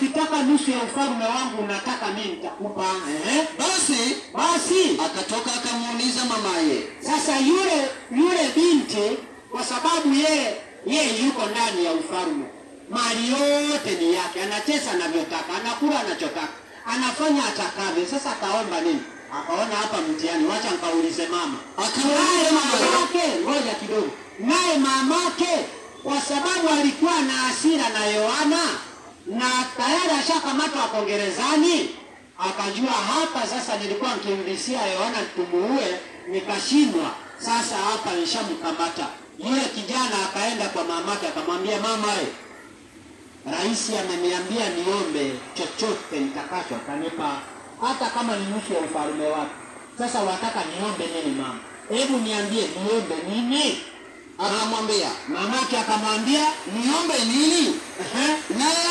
ukitaka nusu ya ufalme wangu unataka mimi nitakupa. Basi akatoka akamuuliza mamaye. Sasa yule binti, kwa sababu yeye yuko ndani ya ufalme, mali yote ni yake, anacheza anavyotaka, anakula anachotaka, anafanya atakavyo. Sasa akaomba nini? Akaona hapa mtihani, wacha nikaulize mama. Akamuuliza mamake, ngoja kidogo. Naye mamake, kwa sababu alikuwa na hasira na Yohana na tayari ashakamatwa kwa gerezani, akajua hapa sasa nilikuwa nikimlisia Yohana tumuue, nikashindwa. Sasa hapa nishamkamata. Yule kijana akaenda kwa mamake akamwambia, mama, rais ameniambia niombe chochote nitakacho atanipa, hata kama ni nusu ya ufalme wake. Sasa wataka niombe nini mama? Hebu niambie niombe nini? Akamwambia, mamake akamwambia, niombe nini? Naye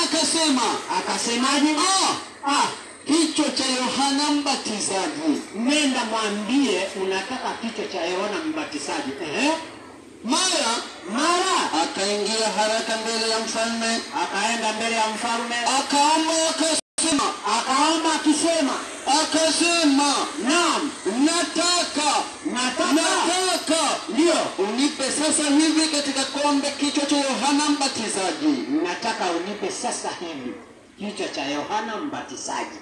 akasemaje? Kichwa cha Yohana Mbatizaji. Nenda mwambie unataka kichwa cha Yohana Mbatizaji. Mara akaingia haraka mbele ya mfalme, akaenda mbele ya mfalme, akaomba akasema, naam, nataka ndio unipe sasa hivi katika kombe kichwa cha Yohana Mbatizaji. Nataka unipe sasa hivi kichwa cha Yohana Mbatizaji.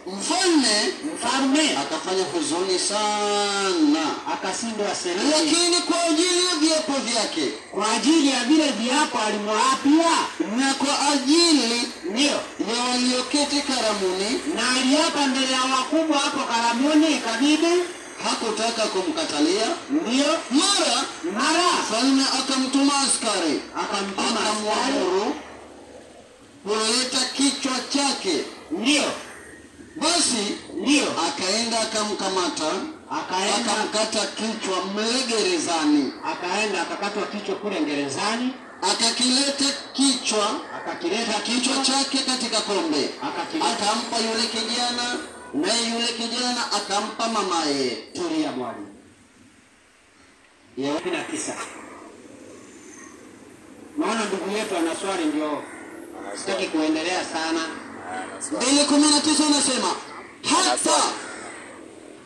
Mfalme akafanya huzuni sana, akashindwa sema, lakini kwa ajili ya viapo vyake, kwa ajili ya vile viapo alimwapia, na kwa ajili ndio ya walioketi karamuni, na aliapa mbele ya wakubwa hapo karamuni, ikabidi hakutaka kumkatalia. Ndio mara mfalme akamtuma askari, akamwamuru kuleta kichwa chake. Basi akaenda akamkamata, akamkata kichwa mle gerezani. Akaenda akakatwa kichwa kule gerezani, akakileta kichwa chake katika kombe, akampa yule kijana, naye yule kijana akampa mamaye. Tulia mwalimu. Ya 19. Naona ndugu yetu ana swali, ndio sitaki kuendelea sana. 2:19 anasema,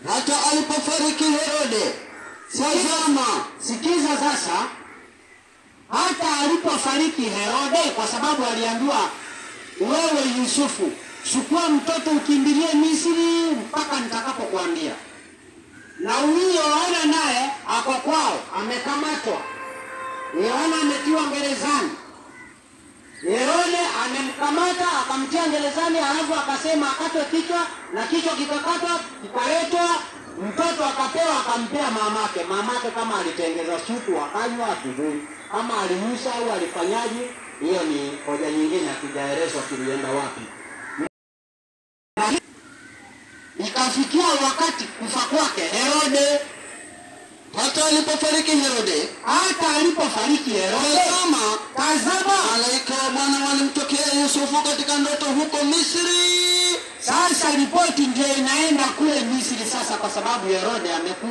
hata alipofariki Herode. Sikiza sasa. Hata alipofariki Herode, kwa sababu aliambiwa, wewe Yusufu, chukua mtoto ukimbilie Misri mpaka nitakapokuambia. Na huyo Yohana naye ako kwao, amekamatwa. Yohana ametiwa gerezani. Herode amemkamata akamtia gerezani, alafu akasema akatwe kichwa, na kichwa kikakatwa kikaletwa, mtoto akapewa akampea mamake. Mamake kama alitengeza supu akanywa atujui, kama alinusa au alifanyaje, hiyo ni hoja nyingine, hatujaelezwa kilienda wapi. Ikafikia wakati kufa kwake Herode. Hata alipofariki Herode, tazama, malaika wa Bwana walimtokea Yusufu katika ndoto huko Misri. Sasa ripoti ndio inaenda kule Misri sasa, kwa sababu Herode amekufa.